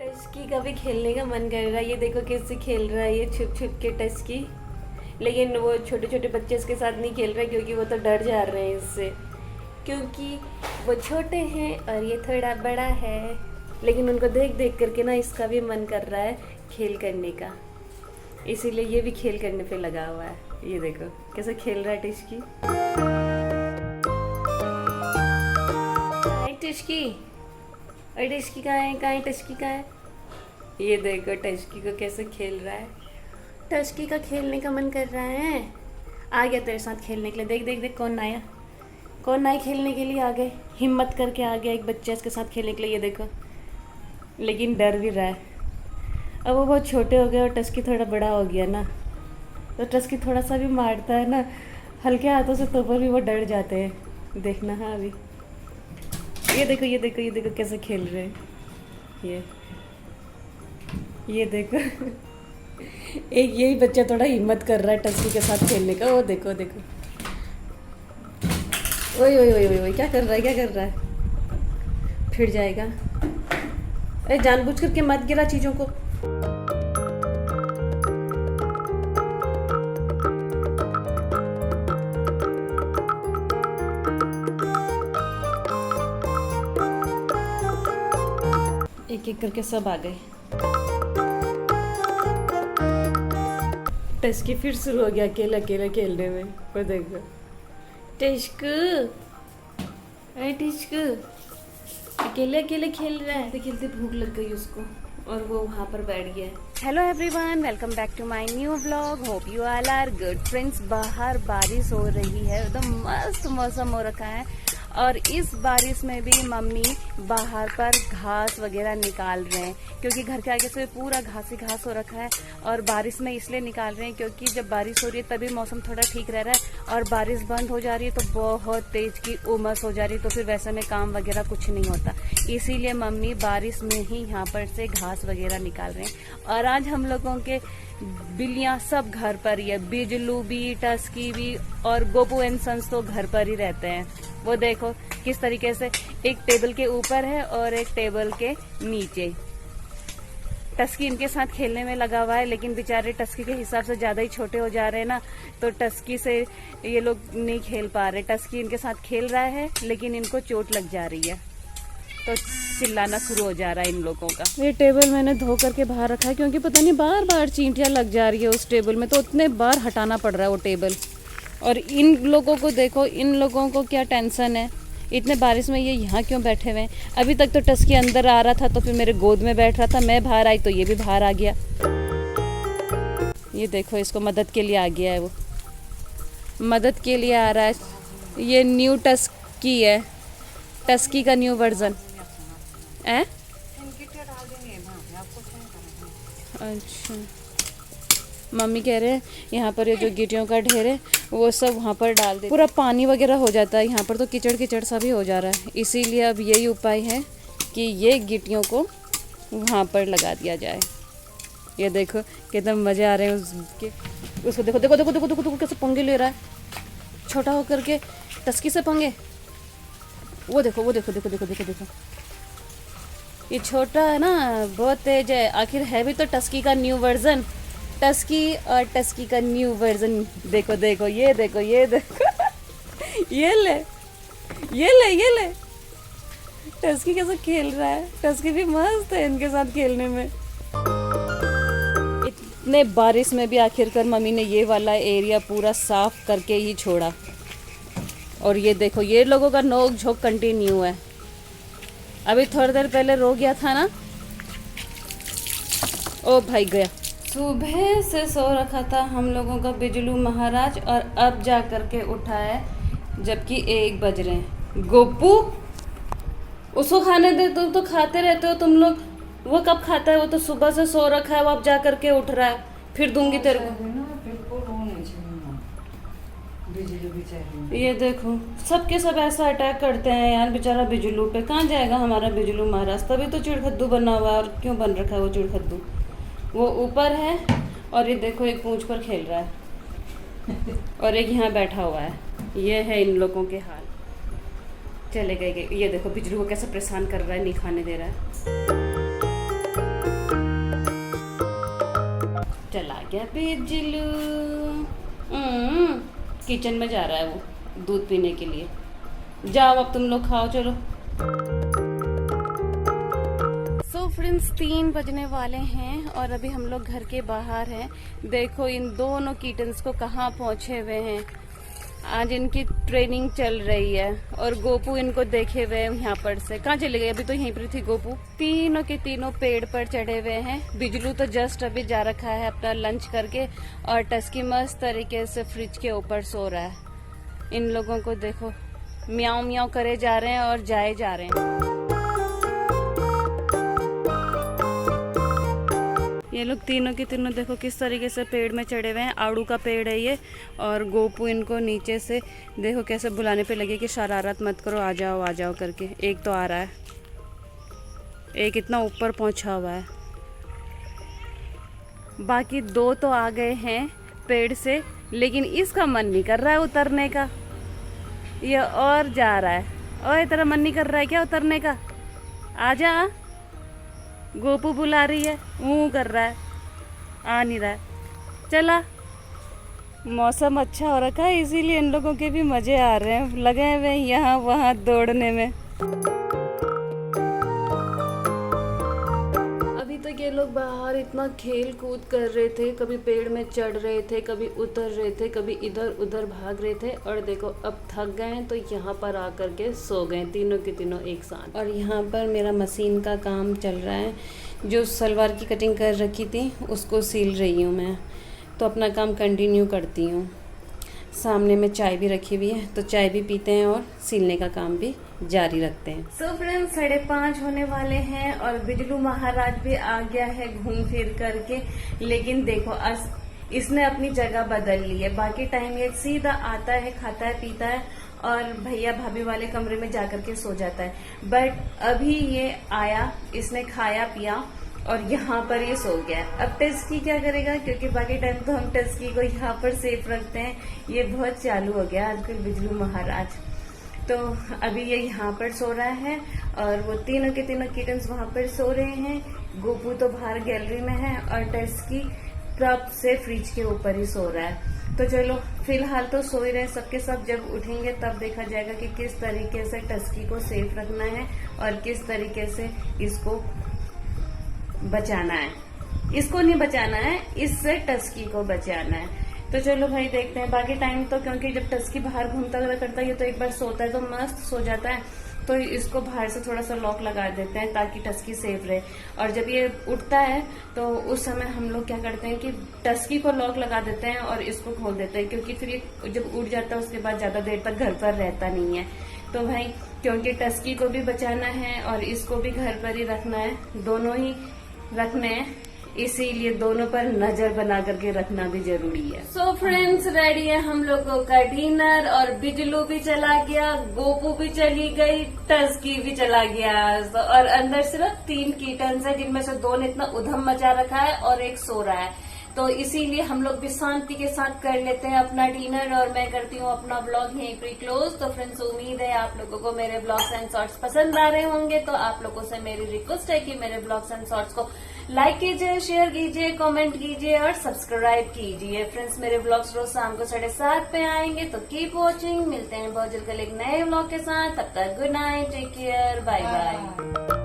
टस्की का भी खेलने का मन कर रहा है। ये देखो कैसे खेल रहा है, ये छुप छुप के टस्की। लेकिन वो छोटे छोटे बच्चे इसके साथ नहीं खेल रहे क्योंकि वो तो डर जा रहे हैं इससे, क्योंकि वो छोटे हैं और ये थोड़ा बड़ा है। लेकिन उनको देख देख करके ना इसका भी मन कर रहा है खेल करने का, इसीलिए ये भी खेल करने पे लगा हुआ है। ये देखो कैसे खेल रहा है टस्की। टस्की और टस्की कहाँ है, कहाँ है टस्की कहाँ है? ये देखो टस्की को कैसे खेल रहा है। टस्की का खेलने का मन कर रहा है। आ गया तेरे साथ खेलने के लिए। देख देख देख कौन आया, कौन आया खेलने के लिए। आ गए, हिम्मत करके आ गया एक बच्चा इसके साथ खेलने के लिए। ये देखो, लेकिन डर भी रहा है। अब वो बहुत छोटे हो गए और टस्की थोड़ा बड़ा हो गया ना, तो टस्की थोड़ा सा भी मारता है ना हल्के हाथों से तो पर भी वो डर जाते हैं। देखना हाँ अभी ये देखो ये देखो ये देखो कैसे खेल रहे हैं। ये देखो एक यही बच्चा थोड़ा हिम्मत कर रहा है टस्की के साथ खेलने का। वो देखो देखो, ओए ओए ओए ओए क्या कर रहा है, क्या कर रहा है, फिर जाएगा। अरे जानबूझ करके मत गिरा चीज़ों को। एक एक करके सब आ गए। टस्की फिर शुरू हो गया अकेले अकेले खेलने में। वो देखो टस्कू, अरे टस्कू अकेले अकेले खेल रहा है। तो खेलते भूख लग गई उसको और वो वहाँ पर बैठ गया। Hello everyone, welcome back to my new vlog. Hope you all are good. Friends, बाहर बारिश हो रही है, एकदम मस्त मौसम हो रखा है। और इस बारिश में भी मम्मी बाहर पर घास वगैरह निकाल रहे हैं, क्योंकि घर के आगे से पूरा घास ही घास हो रखा है। और बारिश में इसलिए निकाल रहे हैं क्योंकि जब बारिश हो रही है तभी मौसम थोड़ा ठीक रह रहा है, और बारिश बंद हो जा रही है तो बहुत तेज की उमस हो जा रही है, तो फिर वैसे में काम वगैरह कुछ नहीं होता। इसीलिए मम्मी बारिश में ही यहाँ पर से घास वगैरह निकाल रहे हैं। और आज हम लोगों के बिल्लियाँ सब घर पर ही है, बिजलू भी, टस्की भी और गोपू एंड सन्स तो घर पर ही रहते हैं। वो देखो किस तरीके से एक टेबल के ऊपर है और एक टेबल के नीचे। टस्की इनके साथ खेलने में लगा हुआ है, लेकिन बेचारे टस्की के हिसाब से ज्यादा ही छोटे हो जा रहे हैं ना, तो टस्की से ये लोग नहीं खेल पा रहे। टस्की इनके साथ खेल रहा है लेकिन इनको चोट लग जा रही है, तो चिल्लाना शुरू हो जा रहा है इन लोगों का। ये टेबल मैंने धो करके बाहर रखा है क्योंकि पता नहीं बार बार चींटियां लग जा रही है उस टेबल में, तो उतने बार हटाना पड़ रहा है वो टेबल। और इन लोगों को देखो, इन लोगों को क्या टेंशन है, इतने बारिश में ये यहाँ क्यों बैठे हुए हैं। अभी तक तो टस्की अंदर आ रहा था तो फिर मेरे गोद में बैठ रहा था, मैं बाहर आई तो ये भी बाहर आ गया। ये देखो इसको मदद के लिए आ गया है, वो मदद के लिए आ रहा है। ये न्यू टस्की है, टस्की का न्यू वर्जन है। अच्छा, मम्मी कह रहे हैं यहाँ पर ये जो गिट्टियों का ढेर है वो सब वहाँ पर डाल दे, पूरा पानी वगैरह हो जाता है यहाँ पर, तो कीचड़ कीचड़ सा भी हो जा रहा है। इसीलिए अब यही उपाय है कि ये गिट्टियों को वहाँ पर लगा दिया जाए। ये देखो कितने मज़े आ रहे हैं उसके, उसको देखो देखो देखो देखो देखो देखो कैसे पंगे ले रहा है, छोटा होकर के टस्की से पंगे। वो देखो वो देखो देखो देखो देखो देखो, ये छोटा है ना, बहुत तेज है। आखिर है भी तो टस्की का न्यू वर्जन, टस्की और टस्की का न्यू वर्जन। देखो देखो ये देखो ये देखो ये ले ये ले ये ले, टस्की कैसे खेल रहा है। टस्की भी मस्त है इनके साथ खेलने में। इतने बारिश में भी आखिरकार मम्मी ने ये वाला एरिया पूरा साफ करके ही छोड़ा। और ये देखो ये लोगों का नोक झोंक कंटिन्यू है। अभी थोड़ी देर पहले रो गया था ना, ओ भाई गया। सुबह से सो रखा था हम लोगों का बिजलू महाराज, और अब जा करके उठा है जबकि 1 बज रहे हैं। गोपू उसको खाने दे, तुम तो खाते रहते हो तुम लोग। वो कब खाता है, वो तो सुबह से सो रखा है, वो अब जा करके उठ रहा है। फिर दूंगी तेरे को। ये देखो सबके सब ऐसा अटैक करते हैं यार बेचारा बिजलू पे। कहाँ जाएगा हमारा बिजलू महाराज, तभी तो चिड़खद्दू बना हुआ है। और क्यों बन रखा है वो चिड़खद्दू, वो ऊपर है और ये देखो एक पूंछ पर खेल रहा है और एक यहाँ बैठा हुआ है। ये है इन लोगों के हाल। चले गए। ये देखो बिजलू को कैसे परेशान कर रहा है, नहीं खाने दे रहा है। चला गया बिजलू। किचन में जा रहा है वो दूध पीने के लिए। जाओ अब तुम लोग खाओ, चलो। सो फ्रेंड्स 3 बजने वाले हैं और अभी हम लोग घर के बाहर हैं। देखो इन दोनों किटन्स को कहाँ पहुंचे हुए हैं। आज इनकी ट्रेनिंग चल रही है और गोपू इनको देखे हुए यहाँ पर से। कहाँ चले गए? अभी तो यहीं पर थी गोपू। तीनों के तीनों पेड़ पर चढ़े हुए हैं। बिजलू तो जस्ट अभी जा रखा है अपना लंच करके और टस्की मस्त तरीके से फ्रिज के ऊपर सो रहा है। इन लोगों को देखो म्याऊं म्याऊं करे जा रहे हैं और जाए जा रहे हैं। ये लोग तीनों के तीनों देखो किस तरीके से पेड़ में चढ़े हुए हैं। आड़ू का पेड़ है ये और गोपू इनको नीचे से देखो कैसे बुलाने पे लगे कि शरारत मत करो, आ जाओ करके। एक तो आ रहा है, एक इतना ऊपर पहुंचा हुआ है। बाकी 2 तो आ गए हैं पेड़ से, लेकिन इसका मन नहीं कर रहा है उतरने का। ये और जा रहा है। ओए तेरा मन नहीं कर रहा है क्या उतरने का? आजा, गोपू बुला रही है, मुँह कर रहा है, आ नहीं रहा है। चला, मौसम अच्छा हो रखा है इसीलिए इन लोगों के भी मजे आ रहे हैं, लगे हुए यहाँ वहाँ दौड़ने में। अभी तक ये लोग बाहर इतना खेल कूद कर रहे थे, कभी पेड़ में चढ़ रहे थे, कभी उतर रहे थे, कभी इधर उधर भाग रहे थे और देखो अब थक गए हैं तो यहाँ पर आकर के सो गए तीनों के तीनों एक साथ। और यहाँ पर मेरा मशीन का काम चल रहा है। जो सलवार की कटिंग कर रखी थी उसको सिल रही हूँ मैं, तो अपना काम कंटिन्यू करती हूँ। सामने में चाय भी रखी हुई है तो चाय भी पीते हैं और सिलने का काम भी जारी रखते हैं। सो फ्रेंड्स 5:30 होने वाले हैं और बिजलू महाराज भी आ गया है घूम फिर करके। लेकिन देखो इसने अपनी जगह बदल ली है। बाकी टाइम ये सीधा आता है, खाता है, पीता है और भैया भाभी वाले कमरे में जाकर के सो जाता है। बट अभी ये आया, इसने खाया पिया और यहाँ पर ये सो गया। अब टस्की क्या करेगा, क्योंकि बाकी टाइम तो हम टस्की को यहाँ पर सेफ रखते हैं। ये बहुत चालू हो गया आजकल बिजलू महाराज। तो अभी ये यहाँ पर सो रहा है और वो तीनों के तीनों किटन्स वहाँ पर सो रहे हैं। गोपू तो बाहर गैलरी में है और टस्की प्रॉप से फ्रिज के ऊपर ही सो रहा है। तो चलो फिलहाल तो सो ही रहे सबके सब। जब उठेंगे तब देखा जाएगा कि किस तरीके से टस्की को सेफ रखना है और किस तरीके से इसको बचाना है। इसको नहीं बचाना है, इससे टस्की को बचाना है। तो चलो भाई देखते हैं। बाकी टाइम तो क्योंकि जब टस्की बाहर घूमता करता है ये तो एक बार सोता है तो मस्त सो जाता है, तो इसको बाहर से थोड़ा सा लॉक लगा देते हैं ताकि टस्की सेफ रहे। और जब ये उठता है तो उस समय हम लोग क्या करते हैं कि टस्की को लॉक लगा देते हैं और इसको खोल देते हैं, क्योंकि फिर ये जब उठ जाता है उसके बाद ज्यादा देर तक घर पर रहता नहीं है। तो भाई क्योंकि टस्की को भी बचाना है और इसको भी घर पर ही रखना है, दोनों ही रखने हैं, इसीलिए दोनों पर नजर बना करके रखना भी जरूरी है। सो फ्रेंड्स रेडी है हम लोगों का डिनर और बिजलू भी चला गया, गोपू भी चली गई, टस्की भी चला गया। और अंदर सिर्फ 3 किटन्स है जिनमें से 2 ने इतना उधम मचा रखा है और एक सो रहा है। तो इसीलिए हम लोग भी शांति के साथ कर लेते हैं अपना डिनर और मैं करती हूँ अपना व्लॉग यहीं पर क्लोज। तो फ्रेंड्स उम्मीद है आप लोगों को मेरे व्लॉग्स एंड शॉर्ट्स पसंद आ रहे होंगे। तो आप लोगों से मेरी रिक्वेस्ट है कि मेरे व्लॉग्स एंड शॉर्ट्स को लाइक कीजिए, शेयर कीजिए, कमेंट कीजिए और सब्सक्राइब कीजिए। फ्रेंड्स मेरे व्लॉग्स रोज शाम को 7:30 पे आएंगे, तो कीप वॉचिंग। मिलते हैं बहुत जल्द कल एक नए व्लॉग के साथ। तब तक good night, take care, bye bye.